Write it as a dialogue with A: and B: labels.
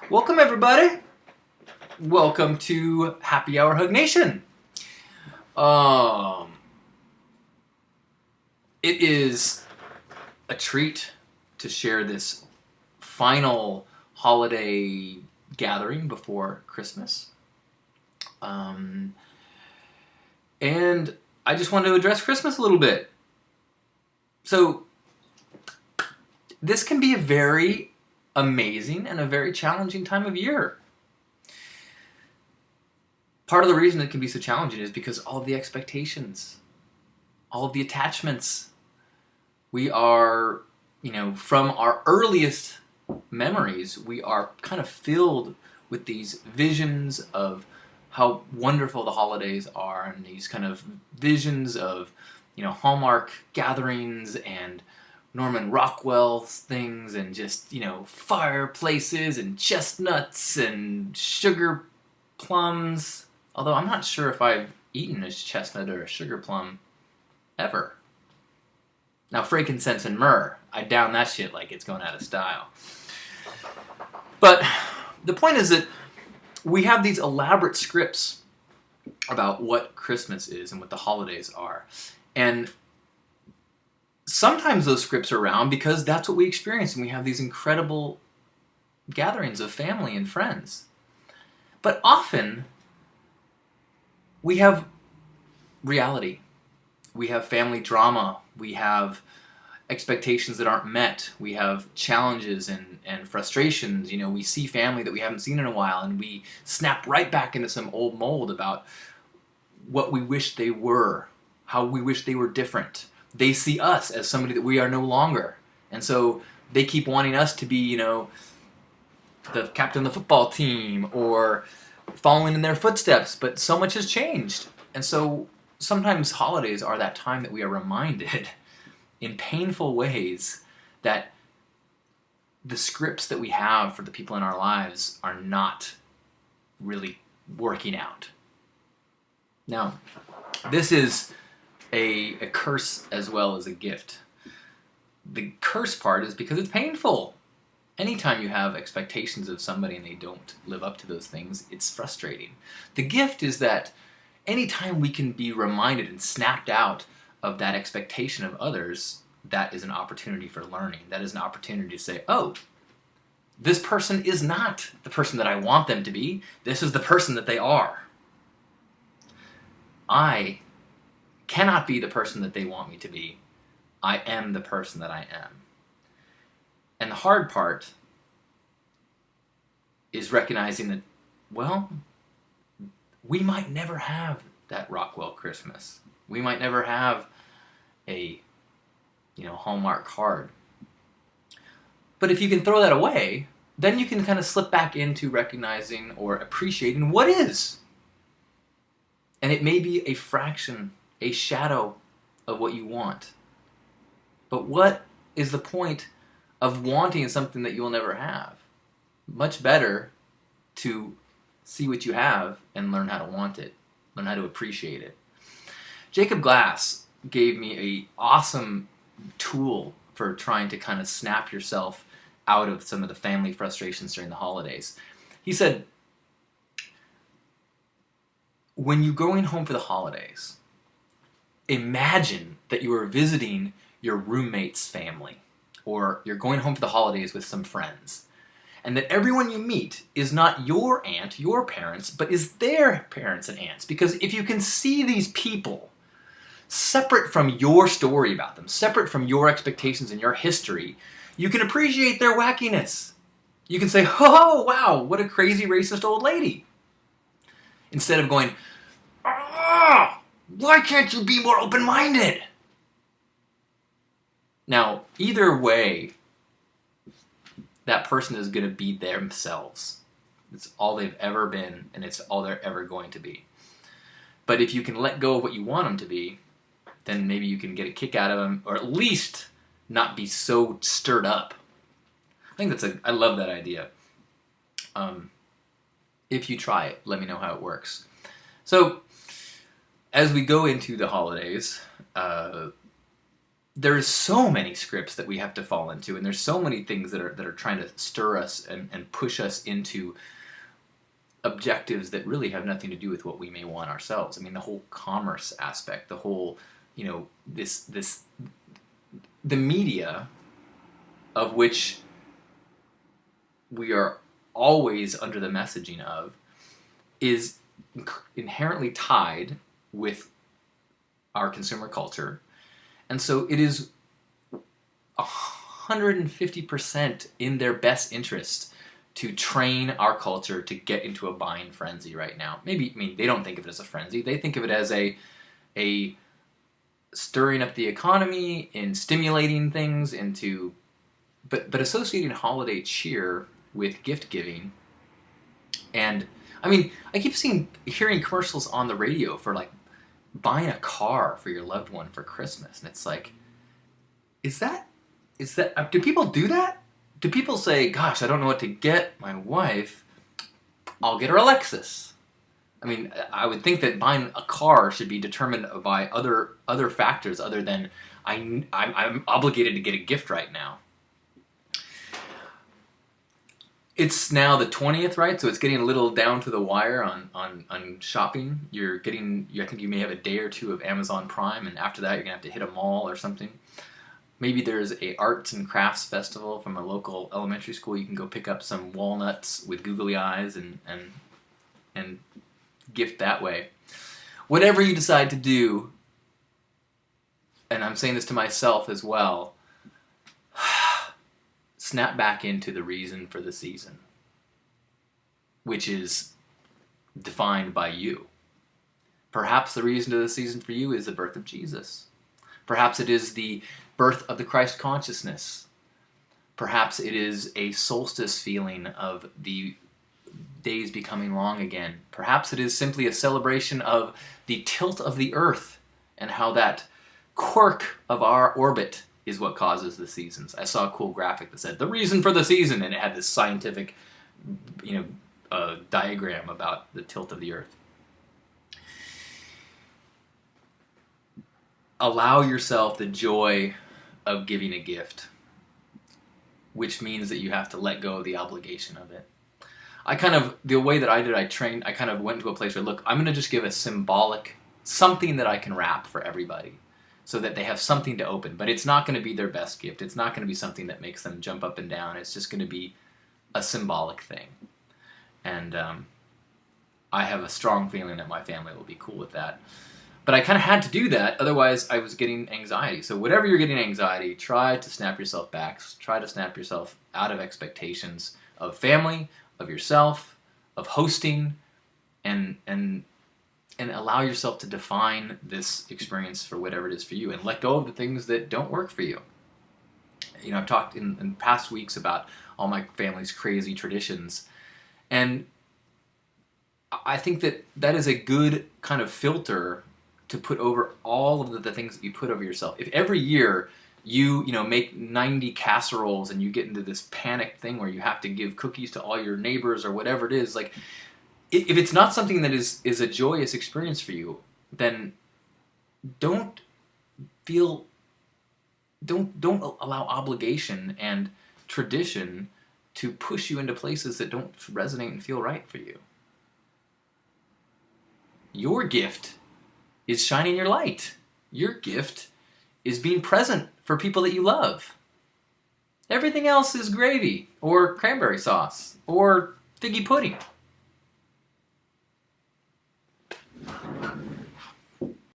A: Welcome, everybody. Welcome to Happy Hour Hug Nation. Um, it is a treat to share this final holiday gathering before Christmas. And I just wanted to address Christmas a little bit. So, this can be a very amazing and a very challenging time of year. Part of the reason it can be so challenging is because all of the expectations, all of the attachments, we are, from our earliest memories, we are kind of filled with these visions of how wonderful the holidays are, and these kind of visions of, Hallmark gatherings and Norman Rockwell things, and just, fireplaces and chestnuts and sugar plums. Although I'm not sure if I've eaten a chestnut or a sugar plum ever. Now, frankincense and myrrh, I down that shit like it's going out of style. But the point is that we have these elaborate scripts about what Christmas is and what the holidays are. And sometimes those scripts are around because that's what we experience, and we have these incredible gatherings of family and friends. But often, we have reality. We have family drama. We have expectations that aren't met. We have challenges and frustrations. We see family that we haven't seen in a while, and we snap right back into some old mold about what we wish they were, how we wish they were different. They see us as somebody that we are no longer. And so they keep wanting us to be, the captain of the football team or following in their footsteps, but so much has changed. And so sometimes holidays are that time that we are reminded in painful ways that the scripts that we have for the people in our lives are not really working out. Now, this is a curse as well as a gift. The curse part is because it's painful. Anytime you have expectations of somebody and they don't live up to those things, it's frustrating. The gift is that anytime we can be reminded and snapped out of that expectation of others, that is an opportunity for learning. That is an opportunity to say, oh, this person is not the person that I want them to be. This is the person that they are. I cannot be the person that they want me to be. I am the person that I am. And the hard part is recognizing that, well, we might never have that Rockwell Christmas. We might never have a, Hallmark card. But if you can throw that away, then you can kind of slip back into recognizing or appreciating what is. And it may be a fraction, a shadow of what you want. But what is the point of wanting something that you'll never have? Much better to see what you have and learn how to want it, learn how to appreciate it. Jacob Glass gave me an awesome tool for trying to kind of snap yourself out of some of the family frustrations during the holidays. He said, when you're going home for the holidays, imagine that you are visiting your roommate's family, or you're going home for the holidays with some friends, and that everyone you meet is not your aunt, your parents, but is their parents and aunts. Because if you can see these people separate from your story about them, separate from your expectations and your history, you can appreciate their wackiness. You can say, oh, wow, what a crazy racist old lady. Instead of going, oh, why can't you be more open-minded? Now, either way, that person is going to be themselves. It's all they've ever been, and it's all they're ever going to be. But if you can let go of what you want them to be, then maybe you can get a kick out of them, or at least not be so stirred up. I think I love that idea. If you try it, let me know how it works. So, as we go into the holidays, there's so many scripts that we have to fall into, and there's so many things that are trying to stir us and push us into objectives that really have nothing to do with what we may want ourselves. I mean, the whole commerce aspect, the whole, the media, of which we are always under the messaging of, is inherently tied with our consumer culture. And so it is 150% in their best interest to train our culture to get into a buying frenzy right now. Maybe, I mean, they don't think of it as a frenzy. They think of it as a stirring up the economy and stimulating things into, but associating holiday cheer with gift giving. And I mean, I keep hearing commercials on the radio for like buying a car for your loved one for Christmas, and it's like, is that do people do that? Do people say, gosh, I don't know what to get my wife, I'll get her a Lexus? I mean, I would think that buying a car should be determined by other factors other than I'm obligated to get a gift right now. It's now the 20th, right? So it's getting a little down to the wire on shopping. I think you may have a day or two of Amazon Prime, and after that you're going to have to hit a mall or something. Maybe there's a arts and crafts festival from a local elementary school. You can go pick up some walnuts with googly eyes and gift that way. Whatever you decide to do, and I'm saying this to myself as well, snap back into the reason for the season, which is defined by you. Perhaps the reason to the season for you is the birth of Jesus. Perhaps it is the birth of the Christ consciousness. Perhaps it is a solstice feeling of the days becoming long again. Perhaps it is simply a celebration of the tilt of the earth and how that quirk of our orbit is what causes the seasons. I saw a cool graphic that said the reason for the season, and it had this scientific, diagram about the tilt of the earth. Allow yourself the joy of giving a gift, which means that you have to let go of the obligation of it. The way that I did, I kind of went to a place where, look, I'm going to just give a symbolic, something that I can wrap for everybody, so that they have something to open. But it's not going to be their best gift. It's not going to be something that makes them jump up and down. It's just going to be a symbolic thing. And I have a strong feeling that my family will be cool with that. But I kind of had to do that, otherwise I was getting anxiety. So whatever you're getting anxiety, try to snap yourself back. Try to snap yourself out of expectations of family, of yourself, of hosting, and allow yourself to define this experience for whatever it is for you, and let go of the things that don't work for you. I've talked in past weeks about all my family's crazy traditions, and I think that is a good kind of filter to put over all of the things that you put over yourself. If every year you make 90 casseroles and you get into this panic thing where you have to give cookies to all your neighbors or whatever it is, like, if it's not something that is a joyous experience for you, then don't allow obligation and tradition to push you into places that don't resonate and feel right for you. Your gift is shining your light. Your gift is being present for people that you love. Everything else is gravy or cranberry sauce or figgy pudding.